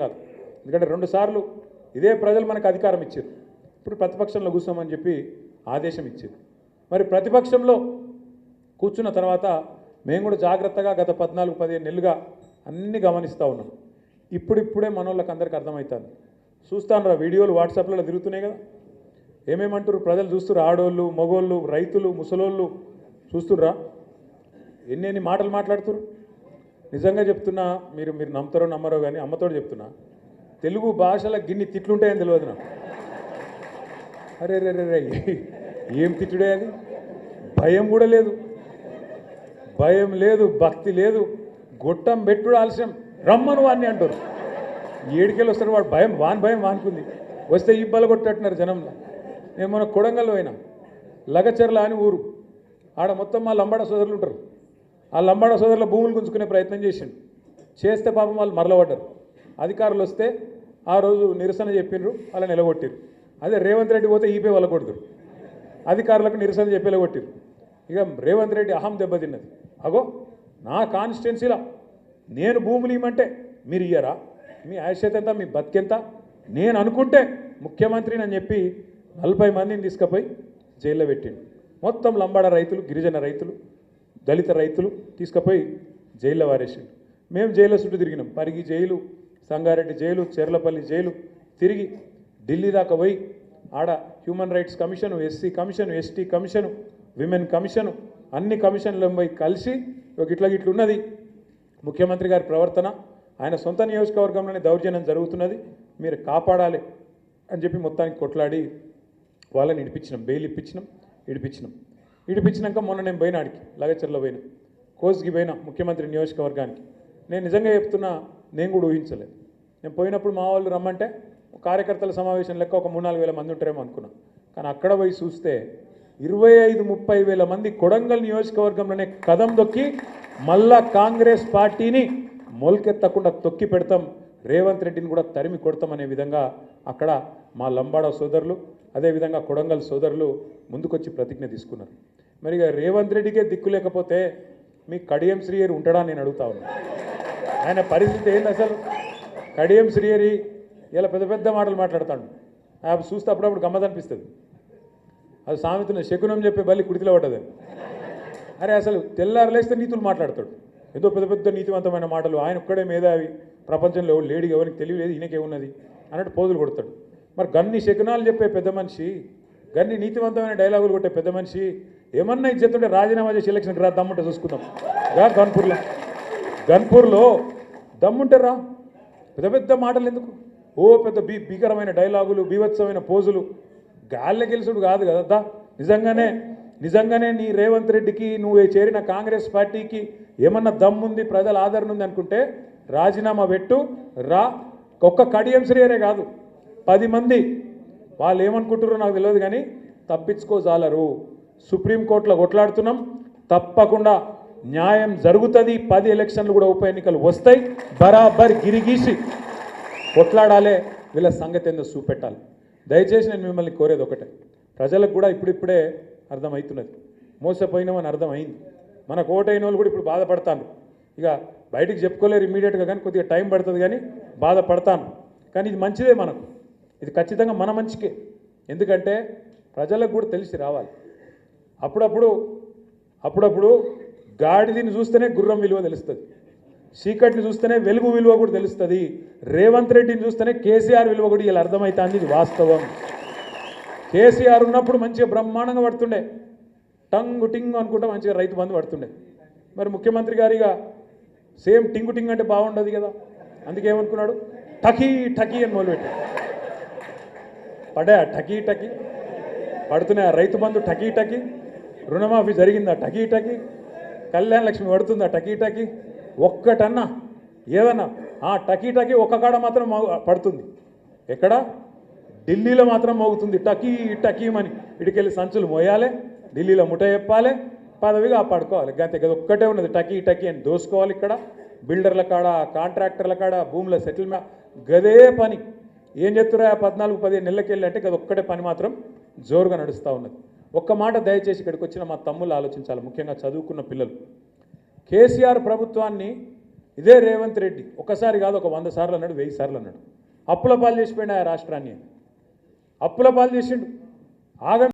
కాదు. ఎందుకంటే 2 సార్లు ఇదే ప్రజలు మనకు అధికారం ఇచ్చారు. ఇప్పుడు ప్రతిపక్షంలో కూర్చోమని చెప్పి ఆదేశం ఇచ్చారు. మరి ప్రతిపక్షంలో కూర్చున్న తర్వాత మేము కూడా జాగ్రత్తగా గత 14-15 నెలలుగా అన్ని గమనిస్తూ ఉన్నాం. ఇప్పుడిప్పుడే మనోళ్ళకి అందరికీ అర్థమవుతుంది. చూస్తాను వీడియోలు వాట్సాప్లలో తిరుగుతున్నాయి కదా, ఏమేమంటారు ప్రజలు చూస్తున్నారు. ఆడోళ్ళు, మగోళ్ళు, రైతులు, ముసలోళ్ళు చూస్తుర్రా, ఎన్ని మాటలు మాట్లాడుతున్నారు. నిజంగా చెప్తున్నా, మీరు నమ్ముతారో నమ్మరో కానీ అమ్మతోడు చెప్తున్నా, తెలుగు భాషలో గిన్ని తిట్లుంటాయని తెలియదు నాకు. అరే రే రే ఏం తిట్టుడే అది. భయం కూడా లేదు, భయం లేదు, భక్తి లేదు. గొట్టం పెట్టుడు ఆలస్యం, రమ్మను వాడిని అంటారు. ఏడికెళ్ళి వస్తాడు వాడు, భయం వానుకుంది. వస్తే ఇబ్బలు కొట్టట్టున్నారు జనంలో. నేను మన కొడంగల్ పోయినా, లగచర్ల అని ఊరు, ఆడ మొత్తం మా లంబాడ సోదరులు ఉంటారు. ఆ లంబాడ సోదరుల భూములు గుంజుకునే ప్రయత్నం చేస్తే పాపం వాళ్ళు మరలబడ్డారు. అధికారులు వస్తే ఆ రోజు నిరసన చెప్పినారు, అలా నిలగొట్టారు. అదే రేవంత్ రెడ్డి పోతే ఈపే వాళ్ళ కొడుతురు, అధికారులకు నిరసన చెప్పి నిలగొట్టారు. ఇక రేవంత్ రెడ్డి అహం దెబ్బతిన్నది. అగో నా కాన్స్టిట్యున్సీలో నేను భూములు ఇవ్వమంటే మీరు ఇయ్యరా, మీ ఆయుష్యత ఎంత, మీ బతికెంత, నేను అనుకుంటే ముఖ్యమంత్రిని అని చెప్పి 40 మందిని తీసుకుపోయి జైల్లో పెట్టిండు. మొత్తం లంబాడ రైతులు, గిరిజన రైతులు, దళిత రైతులు తీసుకుపోయి జైల్లో వారేసిండు. మేము జైల్లో చుట్టూ తిరిగినాం. Parigi jail, Sangareddy jail, Cherlapalli jail తిరిగి ఢిల్లీ దాకా పోయి ఆడ human rights commission, SC commission, ST commission, women commission, అన్ని కమిషన్లు పోయి కలిసి ఇట్లున్నది ముఖ్యమంత్రి గారి ప్రవర్తన, ఆయన సొంత నియోజకవర్గంలోనే దౌర్జన్యం జరుగుతున్నది, మీరు కాపాడాలి అని చెప్పి మొత్తానికి కొట్లాడి వాళ్ళని ఇడిపించినాం. బెయిల్ ఇడిపించినాక మొన్న నేను పోయినా, ఆడికి లగచర్లో పోయినా, కోస్కి పోయినా, ముఖ్యమంత్రి నియోజకవర్గానికి. నేను నిజంగా చెప్తున్నా, నేను కూడా ఊహించలేదు. నేను పోయినప్పుడు మా వాళ్ళు రమ్మంటే కార్యకర్తల సమావేశం లెక్క ఒక 3-4 వేల మంది ఉంటారేమో అనుకున్నాం. కానీ అక్కడ పోయి చూస్తే 25-30 వేల మంది కొడంగల్ నియోజకవర్గంలోనే కదం దొక్కి మళ్ళా కాంగ్రెస్ పార్టీని మొలకెత్తకుండా తొక్కి పెడతాం, రేవంత్ రెడ్డిని కూడా తరిమి కొడతామనే విధంగా అక్కడ మా లంబాడ సోదరులు, అదేవిధంగా కొడంగల్ సోదరులు ముందుకొచ్చి ప్రతిజ్ఞ తీసుకున్నారు. మరి రేవంత్ రెడ్డికే దిక్కు లేకపోతే మీ కడియం శ్రీహరి ఉంటాడా నేను అడుగుతా ఉన్నా. ఆయన పరిస్థితి ఏంది అసలు? కడియం శ్రీహరి ఇలా పెద్ద మాటలు మాట్లాడతాడు. చూస్తే అప్పుడప్పుడు గమ్మత్ అనిపిస్తుంది. అది సామెతను శకునం చెప్పే బల్లి కుడితిలో పడ్డదని. అరే అసలు తెల్లారలేస్తే నీతులు మాట్లాడతాడు, ఏదో పెద్ద నీతివంతమైన మాటలు. ఆయన ఒక్కడే మేధావి, ప్రపంచంలో ఎవరు లేడీ, ఎవరికి తెలియలేదు, ఈయనకేమున్నది అన్నట్టు పోజులు కొడతాడు. మరి గన్ని శకునాలు చెప్పే పెద్ద మనిషి, గన్ని నీతివంతమైన డైలాగులు కొట్టే పెద్ద మనిషి ఏమన్నా ఇచ్చేస్తుంటే రాజీనామా చేసి ఎలక్షన్కి రా, దమ్ముంటే చూసుకుందాం. గన్పూర్లో దమ్ముంటే రా, పెద్ద మాటలు ఎందుకు? ఓ పెద్ద భీకరమైన డైలాగులు, బీభత్సమైన పోజులు. గాల్లె గెలుసుడు కాదు కదా. నిజంగానే నీ రేవంత్ రెడ్డికి, నువ్వు చేరిన కాంగ్రెస్ పార్టీకి ఏమన్నా దమ్ముంది, ప్రజల ఆదరణ ఉంది అనుకుంటే రాజీనామా పెట్టు రా. ఒక్క కడియం శ్రీహరే కాదు, 10 మంది వాళ్ళు ఏమనుకుంటారో నాకు తెలియదు కానీ తప్పించుకోజాలరు. సుప్రీంకోర్టులో కొట్లాడుతున్నాం, తప్పకుండా న్యాయం జరుగుతుంది. 10 ఎలక్షన్లు కూడా ఉప ఎన్నికలు వస్తాయి, బరాబర్ గిరిగీసి కొట్లాడాలి, వీళ్ళ సంగతి ఏందో చూపెట్టాలి. దయచేసి నేను మిమ్మల్ని కోరేది ఒకటే, ప్రజలకు కూడా ఇప్పుడిప్పుడే అర్థమవుతున్నది, మోసపోయినామని అర్థమైంది. మనకు ఓటైన వాళ్ళు కూడా ఇప్పుడు బాధపడతాను. ఇక బయటికి చెప్పుకోలేరు ఇమ్మీడియట్గా, కానీ కొద్దిగా టైం పడుతుంది, కానీ బాధపడతాను. కానీ ఇది మంచిదే మనకు, ఇది ఖచ్చితంగా మన మంచికే. ఎందుకంటే ప్రజలకు కూడా తెలిసి రావాలి. అప్పుడప్పుడు గాడిదని చూస్తేనే గుర్రం విలువ తెలుస్తుంది, చీకటిని చూస్తేనే వెలుగు విలువ కూడా తెలుస్తుంది, రేవంత్ రెడ్డిని చూస్తేనే కేసీఆర్ విలువ కూడా ఇలా అర్థమవుతుంది. ఇది వాస్తవం. కేసీఆర్ ఉన్నప్పుడు మంచిగా బ్రహ్మాండంగా పడుతుండే, టంగు టింగు అనుకుంటా మంచిగా రైతు బంధు పడుతుండే. మరి ముఖ్యమంత్రి గారిగా సేమ్ టింగు టింగ్ అంటే బాగుండదు కదా, అందుకే ఏమనుకున్నాడు, టకీ టకీ అని మొదలుపెట్టాడు. టకీ పడుతున్నాయి రైతు బంధు, టకీ రుణమాఫీ జరిగిందా, టకీ కళ్యాణ లక్ష్మి పడుతుందా, టకీ ఒక్కటన్నా ఏదన్నా టకీ ఒక్క కాడ మాత్రం పడుతుంది. ఎక్కడ? ఢిల్లీలో మాత్రం మోగుతుంది టకీమని. ఇటుకెళ్ళి సంచులు మోయాలి, ఢిల్లీలో ముఠ చెప్పాలి, పదవిగా పడుకోవాలి. గంతే కదా, ఒక్కటే ఉన్నది టకీ అని దోసుకోవాలి. ఇక్కడ బిల్డర్ల కాడ, కాంట్రాక్టర్ల కాడ, భూముల సెటిల్మెంట్, గదే పని. ఏం చెప్తురా 14-15 నెలలకెళ్ళి అంటే కదా ఒక్కటే పని మాత్రం జోరుగా నడుస్తూ ఉన్నది. ఒక్క మాట దయచేసి ఇక్కడికి వచ్చిన మా తమ్ముళ్ళు ఆలోచించాలి, ముఖ్యంగా చదువుకున్న పిల్లలు. కేసీఆర్ ప్రభుత్వాన్ని ఇదే రేవంత్ రెడ్డి ఒకసారి కాదు ఒక 100 సార్లు అన్నాడు, 1000 సార్లు అన్నాడు. అప్పుల పాలు చేసిపోయినా ఆ రాష్ట్రాన్ని, అప్పుల పాలు చేసిండు. ఆగం